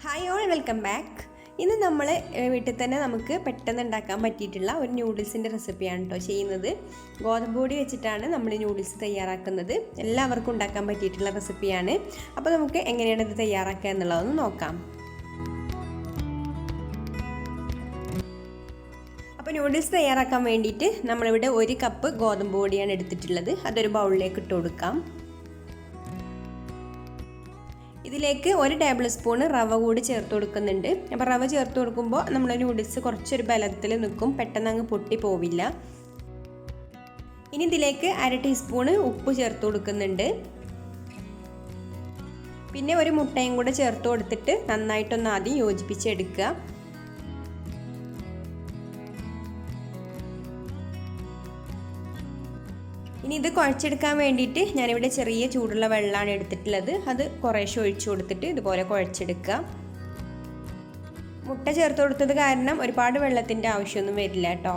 Hi all welcome back. ഇന്ന് നമ്മൾ വീട്ടിൽ തന്നെ നമുക്ക് പെട്ടെന്ന് ഉണ്ടാക്കാൻ പറ്റിയിട്ടുള്ള ഒരു നൂഡിൽസിൻ്റെ റെസിപ്പിയാണ് കേട്ടോ ചെയ്യുന്നത്. ഗോതമ്പ് പൊടി വെച്ചിട്ടാണ് നമ്മൾ നൂഡിൽസ് തയ്യാറാക്കുന്നത്. എല്ലാവർക്കും ഉണ്ടാക്കാൻ പറ്റിയിട്ടുള്ള റെസിപ്പിയാണ്. അപ്പോൾ നമുക്ക് എങ്ങനെയാണ് ഇത് തയ്യാറാക്കുക എന്നുള്ളതൊന്ന് നോക്കാം. അപ്പോൾ നൂഡിൽസ് തയ്യാറാക്കാൻ വേണ്ടിയിട്ട് നമ്മളിവിടെ 1 കപ്പ് ഗോതമ്പ് പൊടിയാണ് എടുത്തിട്ടുള്ളത്. അതൊരു ബൗളിലേക്ക് ഇട്ട് കൊടുക്കാം. ഇതിലേക്ക് 1 ടേബിൾ സ്പൂൺ റവ കൂടി ചേർത്ത് കൊടുക്കുന്നുണ്ട്. അപ്പോൾ റവ ചേർത്ത് കൊടുക്കുമ്പോൾ നമ്മൾ നൂഡിൽസ് കുറച്ചൊരു ബലത്തിൽ നിൽക്കും, പെട്ടെന്ന് അങ്ങ് പൊട്ടി പോവില്ല. ഇനി ഇതിലേക്ക് 1/2 ടീസ്പൂൺ ഉപ്പ് ചേർത്ത് കൊടുക്കുന്നുണ്ട്. പിന്നെ ഒരു മുട്ടയും കൂടെ ചേർത്ത് കൊടുത്തിട്ട് നന്നായിട്ടൊന്ന് ആദ്യം യോജിപ്പിച്ചെടുക്കുക. ഇനി ഇത് കുഴച്ചെടുക്കാൻ വേണ്ടിയിട്ട് ഞാനിവിടെ ചെറിയ ചൂടുള്ള വെള്ളമാണ് എടുത്തിട്ടുള്ളത്. അത് കുറേശ്ശെ ഒഴിച്ചു കൊടുത്തിട്ട് ഇതുപോലെ കുഴച്ചെടുക്കുക. മുട്ട ചേർത്ത് കൊടുത്തത് കാരണം ഒരുപാട് വെള്ളത്തിൻ്റെ ആവശ്യമൊന്നും വരില്ല കേട്ടോ.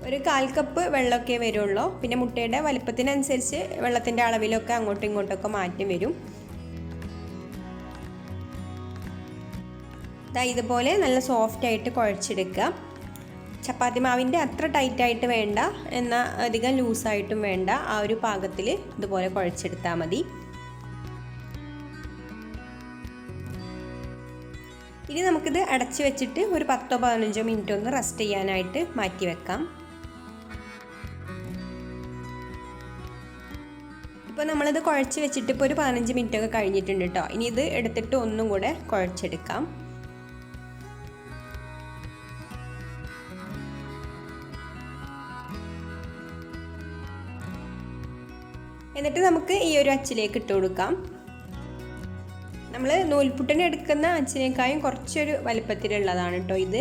ഒരു 1/4 കപ്പ് വെള്ളമൊക്കെ വരുള്ളൂ. പിന്നെ മുട്ടയുടെ വലിപ്പത്തിനനുസരിച്ച് വെള്ളത്തിൻ്റെ അളവിലൊക്കെ അങ്ങോട്ടും ഇങ്ങോട്ടൊക്കെ മാറ്റം വരും. ഇതുപോലെ നല്ല സോഫ്റ്റായിട്ട് കുഴച്ചെടുക്കുക. ചപ്പാത്തി മാവിൻ്റെ അത്ര ടൈറ്റായിട്ട് വേണ്ട, എന്നാൽ അധികം ലൂസായിട്ടും വേണ്ട. ആ ഒരു പാകത്തിൽ ഇതുപോലെ കുഴച്ചെടുത്താൽ മതി. ഇനി നമുക്കിത് അടച്ച് വെച്ചിട്ട് ഒരു 10-15 മിനിറ്റ് ഒന്ന് റെസ്റ്റ് ചെയ്യാനായിട്ട് മാറ്റി വെക്കാം. ഇപ്പോൾ നമ്മളിത് കുഴച്ച് വെച്ചിട്ട് ഇപ്പോൾ ഒരു 15 മിനിറ്റ് ഒക്കെ കഴിഞ്ഞിട്ടുണ്ട് കേട്ടോ. ഇനി ഇത് എടുത്തിട്ട് ഒന്നും കൂടെ കുഴച്ചെടുക്കാം. എന്നിട്ട് നമുക്ക് ഈ ഒരു അച്ചിലേക്ക് ഇട്ട് കൊടുക്കാം. നമ്മൾ നൂൽപുട്ടിന് എടുക്കുന്ന അച്ചിനേക്കായും കുറച്ചൊരു വലിപ്പത്തിലുള്ളതാണ് കേട്ടോ ഇത്.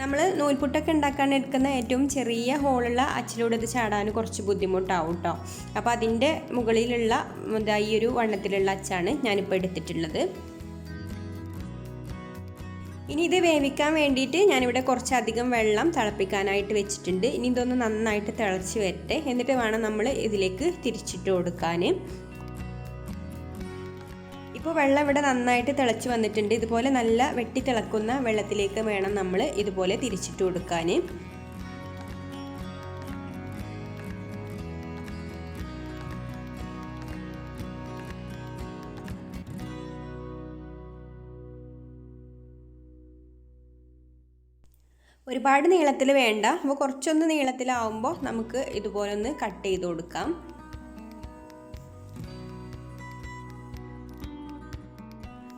നമ്മൾ നൂൽപുട്ടൊക്കെ ഉണ്ടാക്കാൻ എടുക്കുന്ന ഏറ്റവും ചെറിയ ഹോളുള്ള അച്ചിലൂടെ ഇത് ചാടാൻ കുറച്ച് ബുദ്ധിമുട്ടാവും കേട്ടോ. അപ്പോൾ അതിൻ്റെ മുകളിലുള്ള ഈ ഒരു വണ്ണത്തിലുള്ള അച്ചാണ് ഞാനിപ്പോൾ എടുത്തിട്ടുള്ളത്. ഇനി ഇത് വേവിക്കാൻ വേണ്ടിയിട്ട് ഞാനിവിടെ കുറച്ചധികം വെള്ളം തിളപ്പിക്കാനായിട്ട് വെച്ചിട്ടുണ്ട്. ഇനി ഇതൊന്ന് നന്നായിട്ട് തിളച്ച് വരട്ടെ. എന്നിട്ട് വേണം നമ്മൾ ഇതിലേക്ക് തിരിച്ചിട്ട് കൊടുക്കാൻ. ഇപ്പോൾ വെള്ളം ഇവിടെ നന്നായിട്ട് തിളച്ച് വന്നിട്ടുണ്ട്. ഇതുപോലെ നല്ല വെട്ടി തിളക്കുന്ന വെള്ളത്തിലേക്ക് വേണം നമ്മൾ ഇതുപോലെ തിരിച്ചിട്ട് കൊടുക്കാൻ. ഒരുപാട് നീളത്തിൽ വേണ്ട, അപ്പോൾ കുറച്ചൊന്ന് നീളത്തിലാവുമ്പോൾ നമുക്ക് ഇതുപോലെ ഒന്ന് കട്ട് ചെയ്ത് കൊടുക്കാം.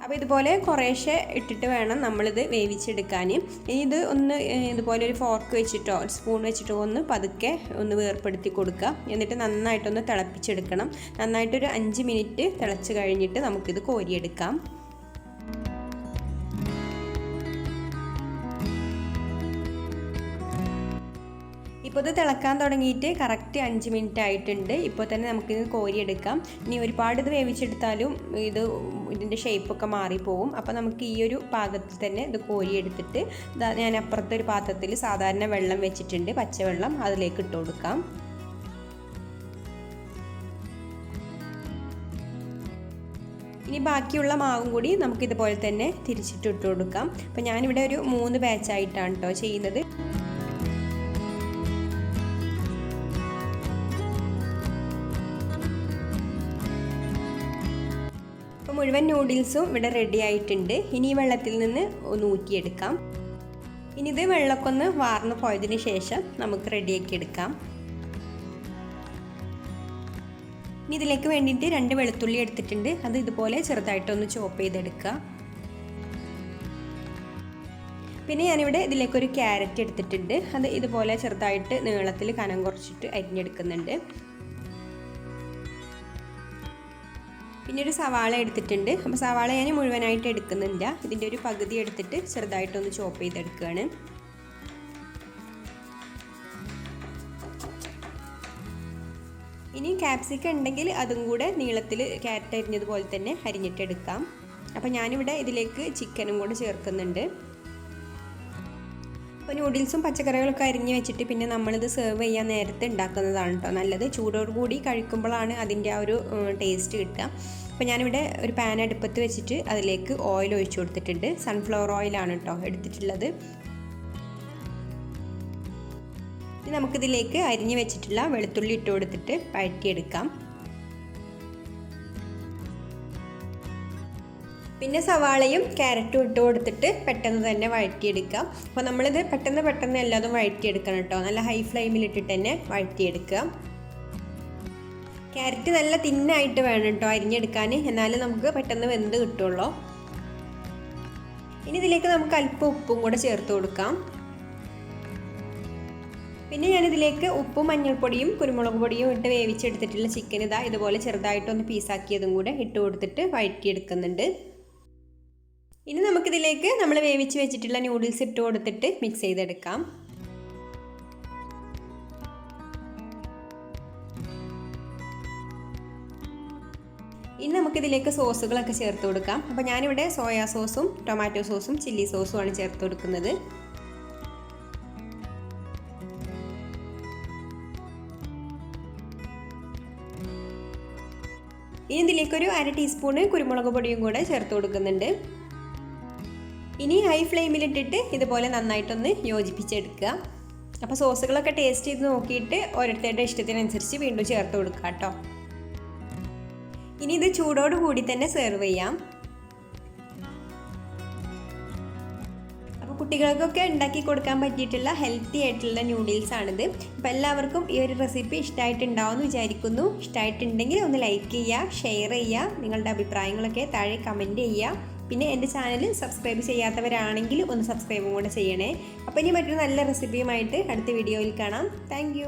അപ്പോൾ ഇതുപോലെ കുറേശ്ശെ ഇട്ടിട്ട് വേണം നമ്മളിത് വേവിച്ചെടുക്കാൻ. ഇനി ഇത് ഒന്ന് ഇതുപോലെ ഒരു ഫോർക്ക് വെച്ചിട്ടോ ഒരു സ്പൂൺ വെച്ചിട്ടോ ഒന്ന് പതുക്കെ ഒന്ന് വേർപ്പെടുത്തി കൊടുക്കുക. എന്നിട്ട് നന്നായിട്ടൊന്ന് തിളപ്പിച്ചെടുക്കണം. നന്നായിട്ടൊരു 5 മിനിറ്റ് തിളച്ച് കഴിഞ്ഞിട്ട് നമുക്കിത് കോരിയെടുക്കാം. ഇപ്പോൾ ഇത് തിളക്കാൻ തുടങ്ങിയിട്ട് കറക്റ്റ് 5 മിനിറ്റ് ആയിട്ടുണ്ട്. ഇപ്പോൾ തന്നെ നമുക്കിത് കോരിയെടുക്കാം. ഇനി ഒരുപാട് ഇത് വേവിച്ചെടുത്താലും ഇതിൻ്റെ ഷേപ്പൊക്കെ മാറിപ്പോവും. അപ്പോൾ നമുക്ക് ഈ ഒരു പാകത്തിൽ തന്നെ ഇത് കോരിയെടുത്തിട്ട് ഞാൻ അപ്പുറത്തെ ഒരു പാത്രത്തിൽ സാധാരണ വെള്ളം വെച്ചിട്ടുണ്ട്, പച്ചവെള്ളം, അതിലേക്ക് ഇട്ട് കൊടുക്കാം. ഇനി ബാക്കിയുള്ള മാവും കൂടി നമുക്കിതുപോലെ തന്നെ തിരിച്ചിട്ട് ഇട്ട് കൊടുക്കാം. അപ്പോൾ ഞാനിവിടെ ഒരു 3 ബാച്ചായിട്ടാണ് കേട്ടോ ചെയ്യുന്നത്. മുഴുവൻ നൂഡിൽസും ഇവിടെ റെഡി ആയിട്ടുണ്ട്. ഇനി ഈ വെള്ളത്തിൽ നിന്ന് ഒന്ന് ഊറ്റിയെടുക്കാം. ഇനി ഇത് വെള്ളമൊക്കെ ഒന്ന് വാർന്നു പോയതിന് ശേഷം നമുക്ക് റെഡിയാക്കി എടുക്കാം. ഇനി ഇതിലേക്ക് വേണ്ടിയിട്ട് 2 വെളുത്തുള്ളി എടുത്തിട്ടുണ്ട്. അത് ഇതുപോലെ ചെറുതായിട്ടൊന്ന് ചോപ്പ് ചെയ്തെടുക്കുക. പിന്നെ ഞാനിവിടെ ഇതിലേക്കൊരു ക്യാരറ്റ് എടുത്തിട്ടുണ്ട്. അത് ഇതുപോലെ ചെറുതായിട്ട് നീളത്തിൽ കനം കുറച്ചിട്ട് അരിഞ്ഞെടുക്കുന്നുണ്ട്. പിന്നെ ഒരു സവാള എടുത്തിട്ടുണ്ട്. അപ്പോൾ സവാള ഞാൻ മുഴുവനായിട്ട് എടുക്കുന്നില്ല, ഇതിൻ്റെ ഒരു പകുതി എടുത്തിട്ട് ചെറുതായിട്ടൊന്ന് ചോപ്പ് ചെയ്തെടുക്കുകയാണ്. ഇനി ക്യാപ്സിക്കം ഉണ്ടെങ്കിൽ അതും കൂടെ നീളത്തിൽ ക്യാരറ്റ് അരിഞ്ഞതുപോലെ തന്നെ അരിഞ്ഞിട്ടെടുക്കാം. അപ്പോൾ ഞാനിവിടെ ഇതിലേക്ക് ചിക്കനും കൂടെ ചേർക്കുന്നുണ്ട്. അപ്പോൾ നൂഡിൽസും പച്ചക്കറികളൊക്കെ അരിഞ്ഞ് വെച്ചിട്ട് പിന്നെ നമ്മളിത് സെർവ് ചെയ്യാൻ നേരത്തെ ഉണ്ടാക്കുന്നതാണ് കേട്ടോ നല്ലത്. ചൂടോടുകൂടി കഴിക്കുമ്പോഴാണ് അതിൻ്റെ ആ ഒരു ടേസ്റ്റ് കിട്ടുക. അപ്പോൾ ഞാനിവിടെ ഒരു പാൻ അടുപ്പത്ത് വെച്ചിട്ട് അതിലേക്ക് ഓയിൽ ഒഴിച്ചു കൊടുത്തിട്ടുണ്ട്. സൺഫ്ലവർ ഓയിലാണ് കേട്ടോ എടുത്തിട്ടുള്ളത്. ഇനി നമുക്കിതിലേക്ക് അരിഞ്ഞ് വെച്ചിട്ടുള്ള വെളുത്തുള്ളി ഇട്ട് കൊടുത്തിട്ട് വഴറ്റിയെടുക്കാം. പിന്നെ സവാളയും ക്യാരറ്റും ഇട്ട് കൊടുത്തിട്ട് പെട്ടെന്ന് തന്നെ വഴറ്റിയെടുക്കാം. അപ്പോൾ നമ്മളിത് പെട്ടെന്ന് എല്ലാതും വഴറ്റിയെടുക്കണം കേട്ടോ. നല്ല ഹൈ ഫ്ലെയിമിലിട്ടിട്ട് തന്നെ വഴറ്റിയെടുക്കുക. ക്യാരറ്റ് നല്ല തിന്നായിട്ട് വേണം കേട്ടോ അരിഞ്ഞെടുക്കാൻ, എന്നാലും നമുക്ക് പെട്ടെന്ന് വെന്ത് കിട്ടുള്ളൂ. ഇനി ഇതിലേക്ക് നമുക്ക് അല്പം ഉപ്പും കൂടെ ചേർത്ത് കൊടുക്കാം. പിന്നെ ഞാനിതിലേക്ക് ഉപ്പും മഞ്ഞൾപ്പൊടിയും കുരുമുളക് പൊടിയും ഇട്ട് വേവിച്ചെടുത്തിട്ടുള്ള ചിക്കൻ ഇതുപോലെ ചെറുതായിട്ടൊന്ന് പീസാക്കിയതും കൂടെ ഇട്ട് കൊടുത്തിട്ട് വഴറ്റിയെടുക്കുന്നുണ്ട്. ഇനി നമുക്കിതിലേക്ക് നമ്മൾ വേവിച്ച് വെച്ചിട്ടുള്ള നൂഡിൽസ് ഇട്ട് കൊടുത്തിട്ട് മിക്സ് ചെയ്തെടുക്കാം. ഇനി നമുക്കിതിലേക്ക് സോസുകളൊക്കെ ചേർത്ത് കൊടുക്കാം. അപ്പോൾ ഞാനിവിടെ സോയാ സോസും ടൊമാറ്റോ സോസും ചില്ലി സോസുമാണ് ചേർത്ത് കൊടുക്കുന്നത്. ഇനി ഇതിലേക്കൊരു 1/2 ടീസ്പൂണ് കുരുമുളക് പൊടിയും കൂടെ ചേർത്ത് കൊടുക്കുന്നുണ്ട്. ഇനി ഹൈ ഫ്ലെയിമിലിട്ടിട്ട് ഇതുപോലെ നന്നായിട്ടൊന്ന് യോജിപ്പിച്ചെടുക്കുക. അപ്പോൾ സോസുകളൊക്കെ ടേസ്റ്റ് ചെയ്ത് നോക്കിയിട്ട് ഓരോരുത്തരുടെ ഇഷ്ടത്തിനനുസരിച്ച് വീണ്ടും ചേർത്ത് കൊടുക്കുക കേട്ടോ. ഇനി ഇത് ചൂടോട് കൂടി തന്നെ സെർവ് ചെയ്യാം. അപ്പോൾ കുട്ടികൾക്കൊക്കെ ഉണ്ടാക്കി കൊടുക്കാൻ പറ്റിയിട്ടുള്ള ഹെൽത്തി ആയിട്ടുള്ള നൂഡിൽസ് ആണിത്. അപ്പോൾ എല്ലാവർക്കും ഈ ഒരു റെസിപ്പി ഇഷ്ടമായിട്ടുണ്ടാവുമെന്ന് വിചാരിക്കുന്നു. ഇഷ്ടമായിട്ടുണ്ടെങ്കിൽ ഒന്ന് ലൈക്ക് ചെയ്യുക, ഷെയർ ചെയ്യുക, നിങ്ങളുടെ അഭിപ്രായങ്ങളൊക്കെ താഴെ കമൻറ്റ് ചെയ്യുക. പിന്നെ എൻ്റെ ചാനൽ സബ്സ്ക്രൈബ് ചെയ്യാത്തവരാണെങ്കിൽ ഒന്ന് സബ്സ്ക്രൈബും കൂടെ ചെയ്യണേ. അപ്പോൾ ഇനി മറ്റൊരു നല്ല റെസിപ്പിയുമായിട്ട് അടുത്ത വീഡിയോയിൽ കാണാം. താങ്ക്